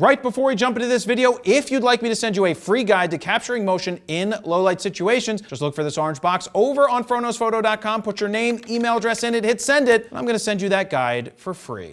Right before we jump into this video, if you'd like me to send you a free guide to capturing motion in low light situations, just look for this orange box over on FroKnowsPhoto.com, put your name, email address in it, hit send it, and I'm gonna send you that guide for free.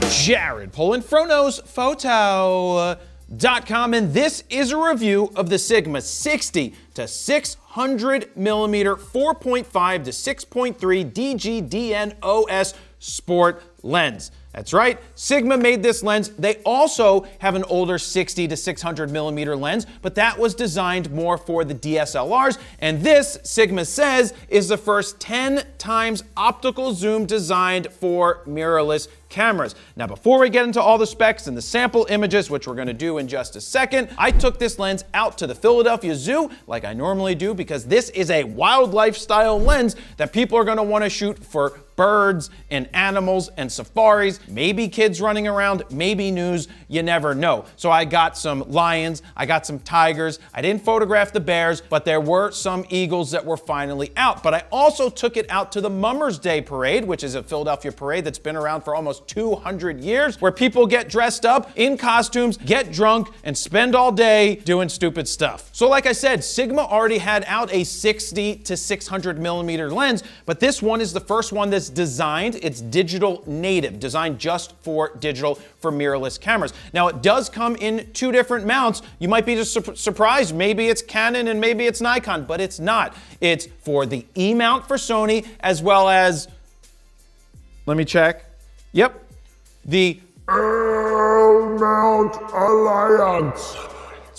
Jared Polin, FroKnowsPhoto.com, and this is a review of the Sigma 60 to 600 millimeter 4.5 to 6.3 DG-DN-OS Sport lens. That's right, Sigma made this lens. They also have an older 60 to 600 millimeter lens, but that was designed more for the DSLRs, and this, Sigma says, is the first 10 times optical zoom designed for mirrorless cameras. Now, before we get into all the specs and the sample images, which we're gonna do in just a second, I took this lens out to the Philadelphia Zoo, like I normally do, because this is a wildlife style lens that people are gonna wanna shoot for birds and animals and safaris, maybe kids running around, maybe news, you never know. So I got some lions, I got some tigers, I didn't photograph the bears, but there were some eagles that were finally out. But I also took it out to the Mummers Day Parade, which is a Philadelphia parade that's been around for almost 200 years, where people get dressed up in costumes, get drunk, and spend all day doing stupid stuff. So like I said, Sigma already had out a 60 to 600 millimeter lens, but this one is the first one that's designed, it's digital native, designed just for digital for mirrorless cameras. Now it does come in two different mounts. You might be just surprised, maybe it's Canon and maybe it's Nikon, but it's not. It's for the E mount for Sony, as well as, let me check. Yep, the L mount Alliance,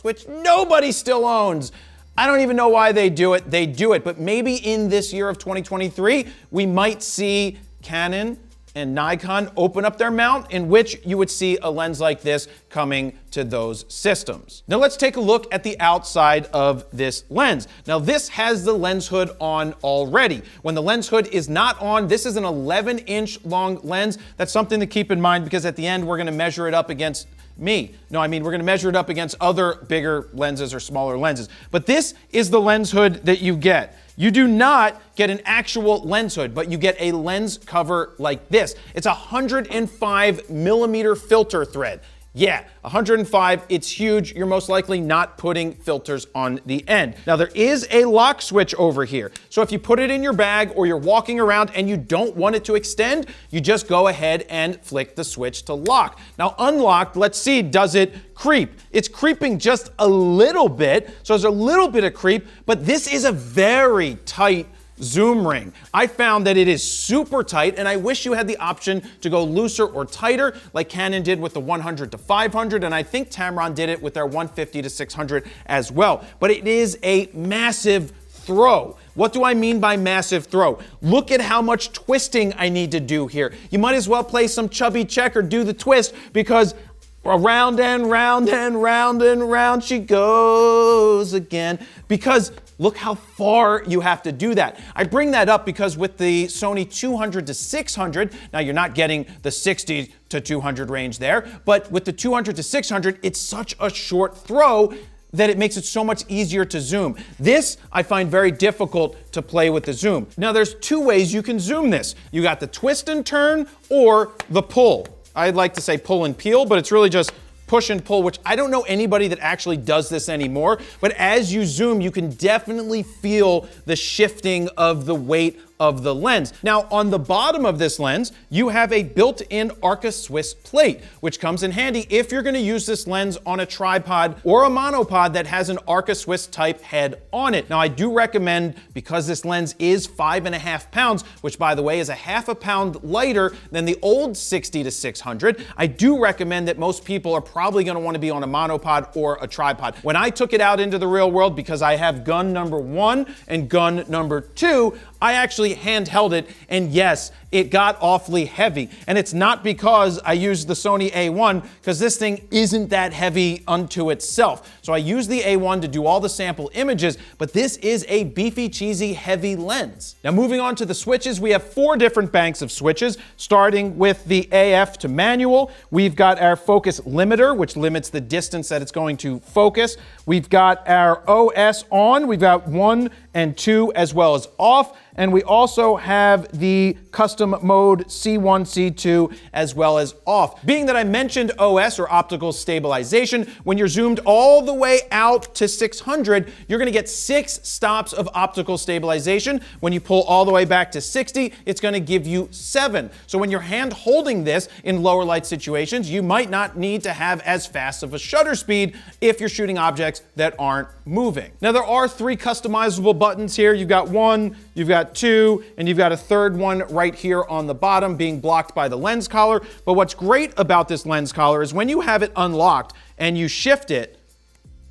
which nobody still owns. I don't even know why they do it. They do it, but maybe in this year of 2023, we might see Canon and Nikon open up their mount, in which you would see a lens like this coming to those systems. Now let's take a look at the outside of this lens. Now this has the lens hood on already. When the lens hood is not on, this is an 11-inch long lens. That's something to keep in mind, because at the end we're gonna measure it up against we're gonna measure it up against other bigger lenses or smaller lenses. But this is the lens hood that you get. You do not get an actual lens hood, but you get a lens cover like this. It's a 105 millimeter filter thread. Yeah, 105, it's huge. You're most likely not putting filters on the end. Now there is a lock switch over here. So if you put it in your bag or you're walking around and you don't want it to extend, you just go ahead and flick the switch to lock. Now unlocked, let's see, does it creep? It's creeping just a little bit. So there's a little bit of creep, but this is a very tight zoom ring. I found that it is super tight, and I wish you had the option to go looser or tighter, like Canon did with the 100 to 500, and I think Tamron did it with their 150 to 600 as well. But it is a massive throw. What do I mean by massive throw? Look at how much twisting I need to do here. You might as well play some chubby checker, do the twist, because around and round and round and round she goes again, because look how far you have to do that. I bring that up because with the Sony 200 to 600, now you're not getting the 60 to 200 range there, but with the 200 to 600, it's such a short throw that it makes it so much easier to zoom. This I find very difficult to play with the zoom. Now there's two ways you can zoom this. You got the twist and turn or the pull. I'd like to say pull and peel, but it's really just push and pull, which I don't know anybody that actually does this anymore. But as you zoom, you can definitely feel the shifting of the weight of the lens. Now, on the bottom of this lens, you have a built-in Arca Swiss plate, which comes in handy if you're gonna use this lens on a tripod or a monopod that has an Arca Swiss type head on it. Now, I do recommend, because this lens is 5.5 pounds, which by the way is a half a pound lighter than the old 60 to 600, I do recommend that most people are probably gonna wanna be on a monopod or a tripod. When I took it out into the real world, because I have gun number 1 and gun number 2, I actually handheld it, and yes, it got awfully heavy. And it's not because I used the Sony A1, because this thing isn't that heavy unto itself. So I used the A1 to do all the sample images, but this is a beefy, cheesy, heavy lens. Now moving on to the switches, we have 4 different banks of switches, starting with the AF to manual. We've got our focus limiter, which limits the distance that it's going to focus. We've got our OS on, we've got 1 and 2 as well as off. and we also have the custom mode C1, C2, as well as off. Being that I mentioned OS, or optical stabilization, when you're zoomed all the way out to 600, you're gonna get 6 stops of optical stabilization. When you pull all the way back to 60, it's gonna give you 7. So when you're hand holding this in lower light situations, you might not need to have as fast of a shutter speed if you're shooting objects that aren't moving. Now there are 3 customizable buttons here. You've got 1, you've got 2, and you've got a 3rd one right here on the bottom being blocked by the lens collar. But what's great about this lens collar is when you have it unlocked and you shift it,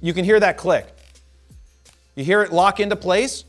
you can hear that click. You hear it lock into place?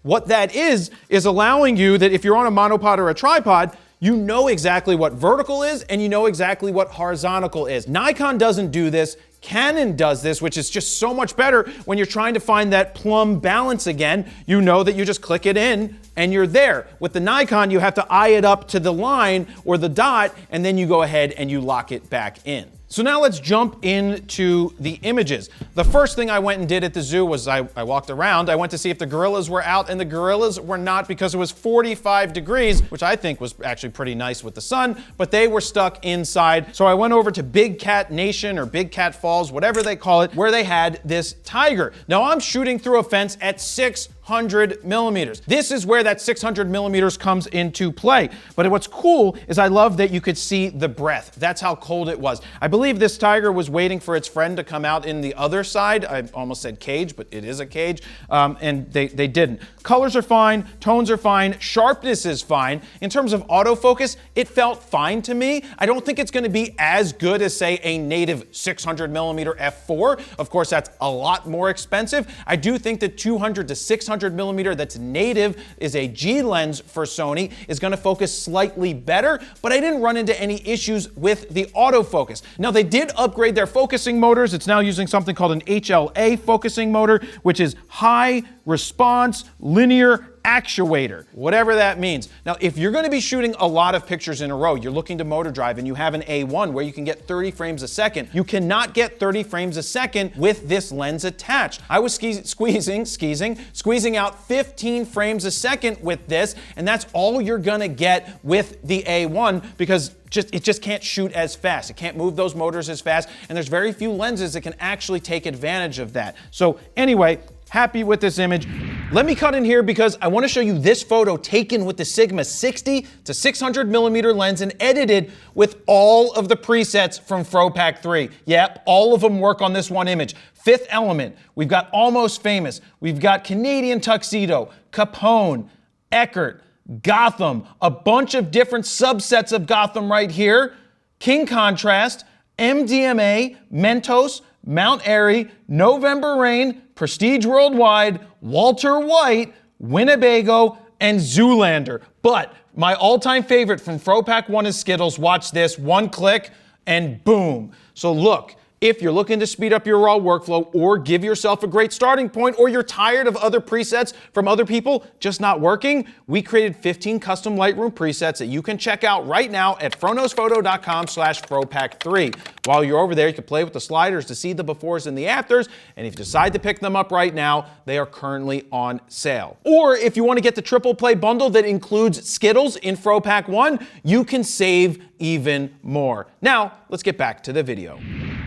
What that is allowing you that if you're on a monopod or a tripod, you know exactly what vertical is and you know exactly what horizontal is. Nikon doesn't do this. Canon does this, which is just so much better when you're trying to find that plumb balance again. You know that you just click it in and you're there. With the Nikon, you have to eye it up to the line or the dot, and then you go ahead and you lock it back in. So now let's jump into the images. The first thing I went and did at the zoo was I walked around. I went to see if the gorillas were out, and the gorillas were not because it was 45 degrees, which I think was actually pretty nice with the sun, but they were stuck inside. So I went over to Big Cat Nation or Big Cat Falls, whatever they call it, where they had this tiger. Now I'm shooting through a fence at 600 millimeters. This is where that 600 millimeters comes into play. But what's cool is I love that you could see the breath. That's how cold it was. I believe this tiger was waiting for its friend to come out in the other side. I almost said cage, but it is a cage. And they didn't. Colors are fine, tones are fine, sharpness is fine. In terms of autofocus, it felt fine to me. I don't think it's gonna be as good as, say, a native 600 millimeter f4. Of course, that's a lot more expensive. I do think that 200 to 600 millimeter that's native is a G lens for Sony is gonna focus slightly better, but I didn't run into any issues with the autofocus. Now they did upgrade their focusing motors. It's now using something called an HLA focusing motor, which is high response linear actuator, whatever that means. Now, if you're gonna be shooting a lot of pictures in a row, you're looking to motor drive and you have an A1 where you can get 30 frames a second, you cannot get 30 frames a second with this lens attached. I was squeezing out 15 frames a second with this, and that's all you're gonna get with the A1 because it just can't shoot as fast. It can't move those motors as fast, and there's very few lenses that can actually take advantage of that. So anyway, happy with this image. Let me cut in here because I want to show you this photo taken with the Sigma 60 to 600 millimeter lens and edited with all of the presets from FroPak 3. Yep, all of them work on this one image. Fifth Element, we've got Almost Famous, we've got Canadian Tuxedo, Capone, Eckert, Gotham, a bunch of different subsets of Gotham right here, King Contrast, MDMA, Mentos, Mount Airy, November Rain, Prestige Worldwide, Walter White, Winnebago, and Zoolander. But my all-time favorite from FroPak 1 is Skittles. Watch this, one click, and boom. So look, if you're looking to speed up your raw workflow or give yourself a great starting point, or you're tired of other presets from other people just not working, we created 15 custom Lightroom presets that you can check out right now at FroKnowsPhoto.com/FroPak3. While you're over there, you can play with the sliders to see the befores and the afters, and if you decide to pick them up right now, they are currently on sale. Or if you want to get the triple play bundle that includes Skittles in FroPak 1, you can save even more. Now, let's get back to the video.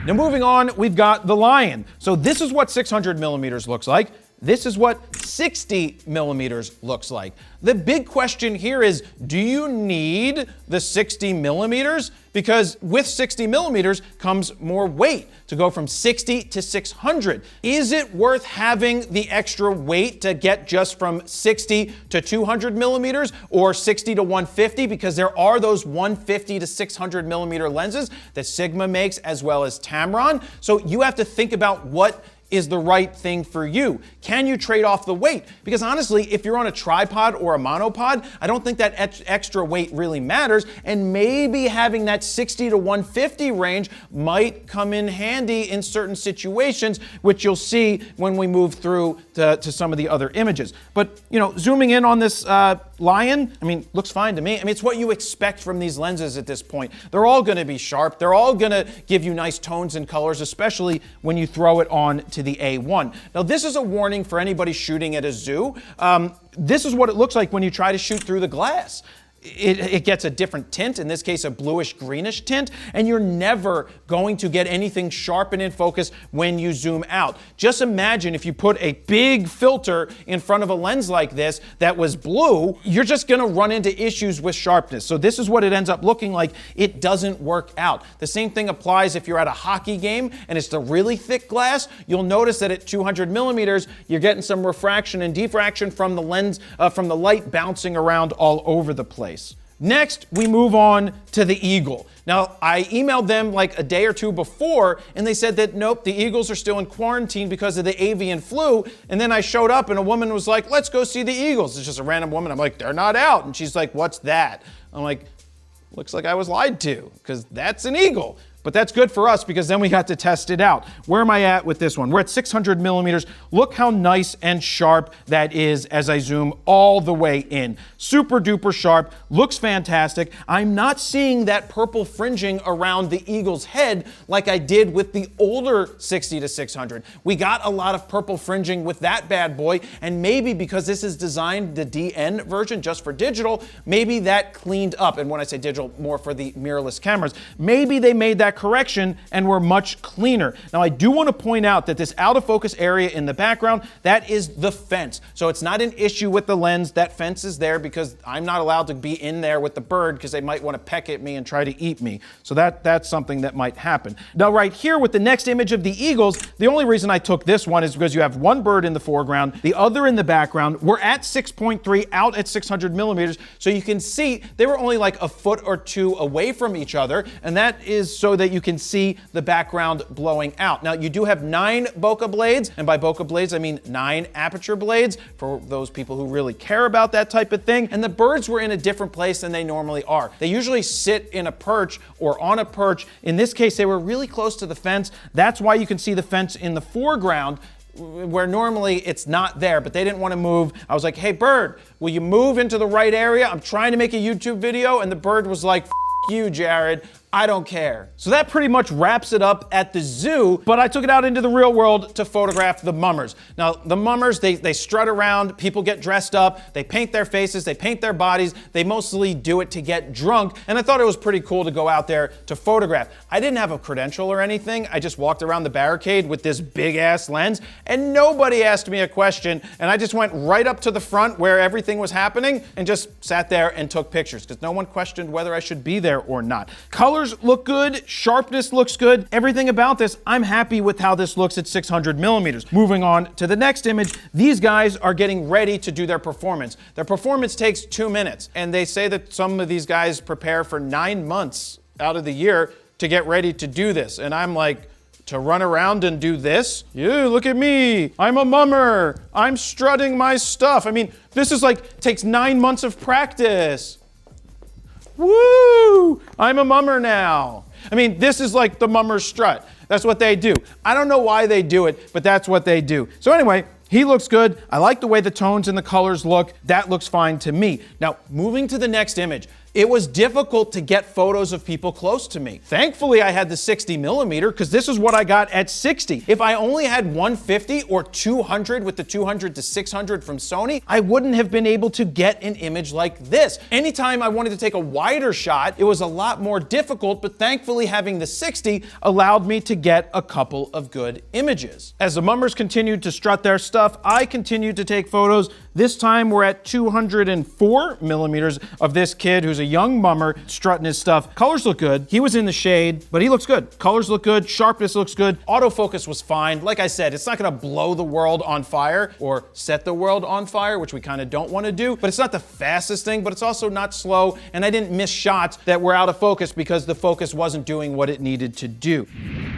Now moving on, we've got the Lion. So this is what 600 millimeters looks like. This is what 60 millimeters looks like. The big question here is, do you need the 60 millimeters? Because with 60 millimeters comes more weight to go from 60 to 600. Is it worth having the extra weight to get just from 60 to 200 millimeters or 60 to 150? Because there are those 150 to 600 millimeter lenses that Sigma makes as well as Tamron. So you have to think about what is the right thing for you. Can you trade off the weight? Because honestly, if you're on a tripod or a monopod, I don't think that extra weight really matters, and maybe having that 60 to 150 range might come in handy in certain situations, which you'll see when we move through to some of the other images. But, you know, zooming in on this Lion, I mean, looks fine to me. I mean, it's what you expect from these lenses at this point. They're all gonna be sharp. They're all gonna give you nice tones and colors, especially when you throw it on to the A1. Now this is a warning for anybody shooting at a zoo. This is what it looks like when you try to shoot through the glass. It gets a different tint, in this case a bluish greenish tint, and you're never going to get anything sharp and in focus when you zoom out. Just imagine if you put a big filter in front of a lens like this that was blue, you're just going to run into issues with sharpness. So this is what it ends up looking like. It doesn't work out. The same thing applies if you're at a hockey game and it's the really thick glass. You'll notice that at 200 millimeters, you're getting some refraction and diffraction from the lens, from the light bouncing around all over the place. Next, we move on to the Eagle. Now, I emailed them like a day or two before, and they said that, nope, the Eagles are still in quarantine because of the avian flu. And then I showed up, and a woman was like, let's go see the Eagles. It's just a random woman. I'm like, they're not out. And she's like, what's that? I'm like, looks like I was lied to, because that's an Eagle. But that's good for us because then we got to test it out. Where am I at with this one? We're at 600 millimeters. Look how nice and sharp that is as I zoom all the way in. Super duper sharp, looks fantastic. I'm not seeing that purple fringing around the Eagle's head like I did with the older 60 to 600. We got a lot of purple fringing with that bad boy, and maybe because this is designed the DN version just for digital, maybe that cleaned up. And when I say digital, more for the mirrorless cameras, maybe they made that correction and were much cleaner. Now I do want to point out that this out of focus area in the background, that is the fence. So it's not an issue with the lens. That fence is there because I'm not allowed to be in there with the bird because they might want to peck at me and try to eat me. So that's something that might happen. Now right here with the next image of the Eagles, the only reason I took this one is because you have one bird in the foreground, the other in the background. We're at 6.3 out at 600 millimeters. So you can see they were only like a foot or two away from each other. And that is so that you can see the background blowing out. Now you do have 9 bokeh blades, and by bokeh blades I mean 9 aperture blades for those people who really care about that type of thing. And the birds were in a different place than they normally are. They usually sit in a perch or on a perch. In this case they were really close to the fence. That's why you can see the fence in the foreground where normally it's not there, but they didn't want to move. I was like, hey bird, will you move into the right area? I'm trying to make a YouTube video. And the bird was like, F you, Jared. I don't care. So that pretty much wraps it up at the zoo, but I took it out into the real world to photograph the mummers. Now, the mummers, they strut around, people get dressed up, they paint their faces, they paint their bodies, they mostly do it to get drunk, and I thought it was pretty cool to go out there to photograph. I didn't have a credential or anything, I just walked around the barricade with this big-ass lens, and nobody asked me a question, and I just went right up to the front where everything was happening, and just sat there and took pictures, because no one questioned whether I should be there or not. Colors look good, sharpness looks good, everything about this, I'm happy with how this looks at 600 millimeters. Moving on to the next image, these guys are getting ready to do their performance. Their performance takes 2 minutes, and they say that some of these guys prepare for 9 months out of the year to get ready to do this. And I'm like, to run around and do this? You look at me, I'm a mummer, I'm strutting my stuff. I mean, this is like, takes 9 months of practice. Woo! I'm a mummer now. I mean, this is like the mummer strut. That's what they do. I don't know why they do it, but that's what they do. So anyway, he looks good. I like the way the tones and the colors look. That looks fine to me. Now, moving to the next image. It was difficult to get photos of people close to me. Thankfully, I had the 60 millimeter because this is what I got at 60. If I only had 150 or 200 with the 200 to 600 from Sony, I wouldn't have been able to get an image like this. Anytime I wanted to take a wider shot, it was a lot more difficult, but thankfully having the 60 allowed me to get a couple of good images. As the mummers continued to strut their stuff, I continued to take photos. This time we're at 204 millimeters of this kid who's a young mummer strutting his stuff. Colors look good. He was in the shade, but he looks good. Colors look good. Sharpness looks good. Autofocus was fine. Like I said, it's not gonna blow the world on fire or set the world on fire, which we kind of don't want to do, but it's not the fastest thing, but it's also not slow, and I didn't miss shots that were out of focus because the focus wasn't doing what it needed to do.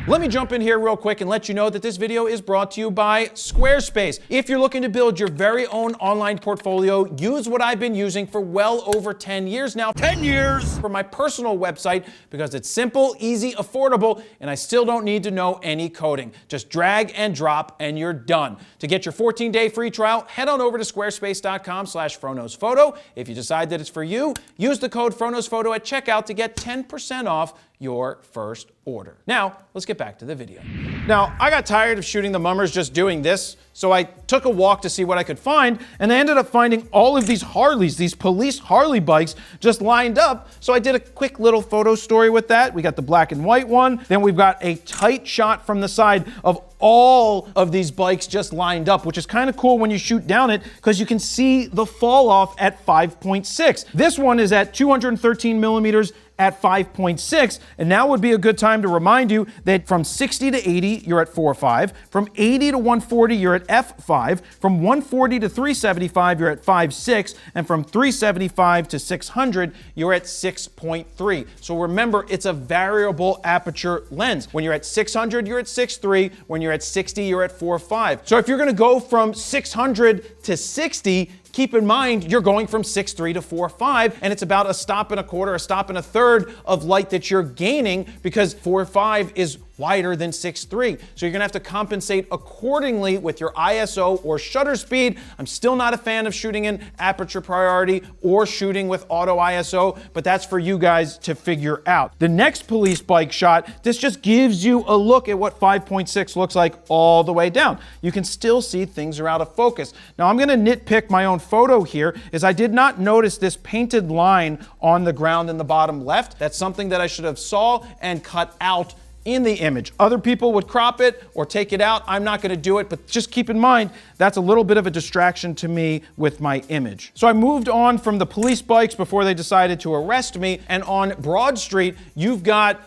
Let me jump in here real quick and let you know that this video is brought to you by Squarespace. If you're looking to build your very own online portfolio, use what I've been using for well over 10 years now. 10 years! For my personal website because it's simple, easy, affordable, and I still don't need to know any coding. Just drag and drop and you're done. To get your 14-day free trial, head on over to squarespace.com/FroKnowsPhoto. If you decide that it's for you, use the code FroKnowsPhoto at checkout to get 10% off your first order. Now, let's get back to the video. Now, I got tired of shooting the mummers just doing this, so I took a walk to see what I could find, and I ended up finding all of these Harleys, these police Harley bikes just lined up. So I did a quick little photo story with that. We got the black and white one, then we've got a tight shot from the side of all of these bikes just lined up, which is kind of cool when you shoot down it because you can see the fall off at 5.6. This one is at 213 millimeters at 5.6, and now would be a good time to remind you that from 60 to 80, you're at 4.5, from 80 to 140, you're at f5, from 140 to 375, you're at 5.6, and from 375 to 600, you're at 6.3. So remember, it's a variable aperture lens. When you're at 600, you're at 6.3. When you're at 60, you're at 4.5. So if you're gonna go from 600 to 60, keep in mind, you're going from 6.3 to 4.5, and it's about a stop and a quarter, a stop and a third of light that you're gaining because 4.5 is wider than 6.3. So you're gonna have to compensate accordingly with your ISO or shutter speed. I'm still not a fan of shooting in aperture priority or shooting with auto ISO, but that's for you guys to figure out. The next police bike shot, this just gives you a look at what 5.6 looks like all the way down. You can still see things are out of focus. Now I'm gonna nitpick my own photo here, is I did not notice this painted line on the ground in the bottom left. That's something that I should have saw and cut out in the image. Other people would crop it or take it out. I'm not going to do it, but just keep in mind, that's a little bit of a distraction to me with my image. So I moved on from the police bikes before they decided to arrest me, and on Broad Street, you've got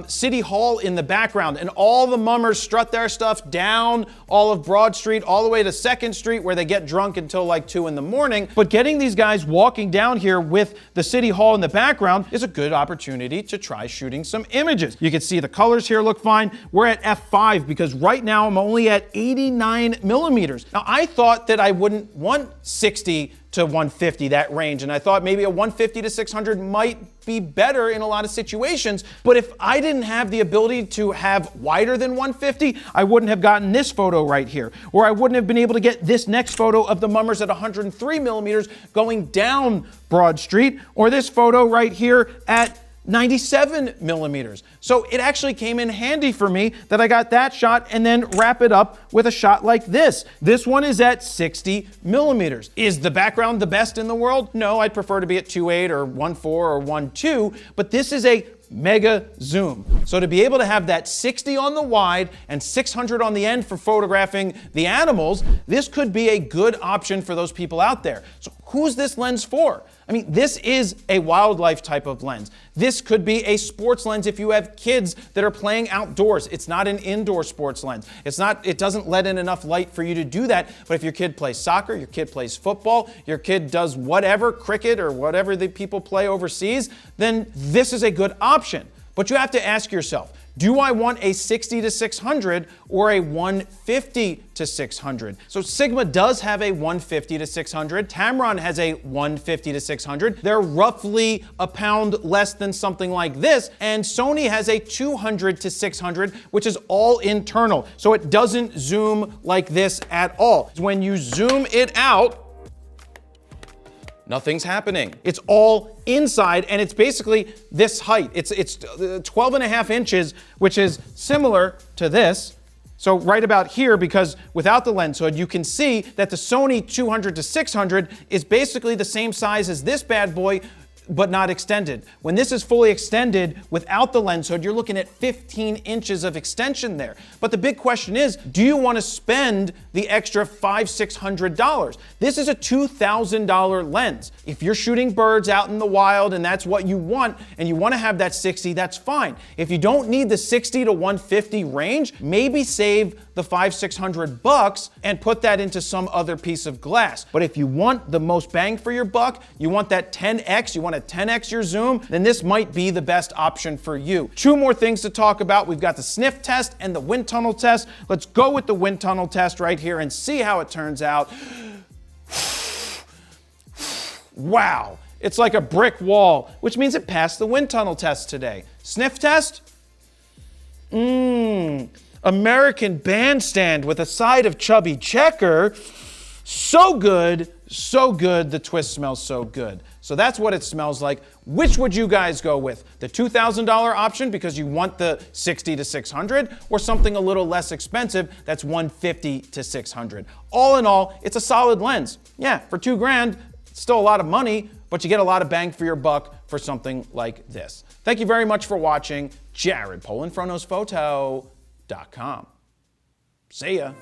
City Hall in the background, and all the mummers strut their stuff down all of Broad Street, all the way to 2nd Street, where they get drunk until like 2 in the morning. But getting these guys walking down here with the City Hall in the background is a good opportunity to try shooting some images. You can see the colors here look fine. We're at f5 because right now I'm only at 89 millimeters. Now I thought that I wouldn't want 60 to 150, that range, and I thought maybe a 150 to 600 might be better in a lot of situations, but if I didn't have the ability to have wider than 150, I wouldn't have gotten this photo right here, or I wouldn't have been able to get this next photo of the mummers at 103 millimeters going down Broad Street, or this photo right here at 97 millimeters. So it actually came in handy for me that I got that shot and then wrap it up with a shot like this. This one is at 60 millimeters. Is the background the best in the world? No, I'd prefer to be at 2.8 or 1.4 or 1.2, but this is a mega zoom. So to be able to have that 60 on the wide and 600 on the end for photographing the animals, this could be a good option for those people out there. So who's this lens for? I mean, this is a wildlife type of lens. This could be a sports lens if you have kids that are playing outdoors. It's not an indoor sports lens. It doesn't let in enough light for you to do that. But if your kid plays soccer, your kid plays football, your kid does whatever, cricket or whatever the people play overseas, then this is a good option. But you have to ask yourself, do I want a 60 to 600 or a 150 to 600? So Sigma does have a 150 to 600. Tamron has a 150 to 600. They're roughly a pound less than something like this. And Sony has a 200 to 600, which is all internal. So it doesn't zoom like this at all. When you zoom it out, nothing's happening. It's all inside, and it's basically this height. It's 12 and a half inches, which is similar to this. So right about here, because without the lens hood, you can see that the Sony 200 to 600 is basically the same size as this bad boy, but not extended. When this is fully extended without the lens hood, you're looking at 15 inches of extension there. But the big question is, do you want to spend the extra $500–600? This is a $2,000 lens. If you're shooting birds out in the wild and that's what you want, and you want to have that 60, that's fine. If you don't need the 60 to 150 range, maybe save the $500–600 and put that into some other piece of glass. But if you want the most bang for your buck, you want that 10x, you want to 10x your zoom, then this might be the best option for you. Two more things to talk about. We've got the sniff test and the wind tunnel test. Let's go with the wind tunnel test right here and see how it turns out. Wow, it's like a brick wall, which means it passed the wind tunnel test today. Sniff test? American Bandstand with a side of chubby checker. So good, the twist smells so good. So that's what it smells like. Which would you guys go with? The $2,000 option because you want the 60 to 600, or something a little less expensive that's 150 to 600? All in all, it's a solid lens. Yeah, for $2,000, it's still a lot of money, but you get a lot of bang for your buck for something like this. Thank you very much for watching. Jared Polin, FroKnowsPhoto.com. See ya.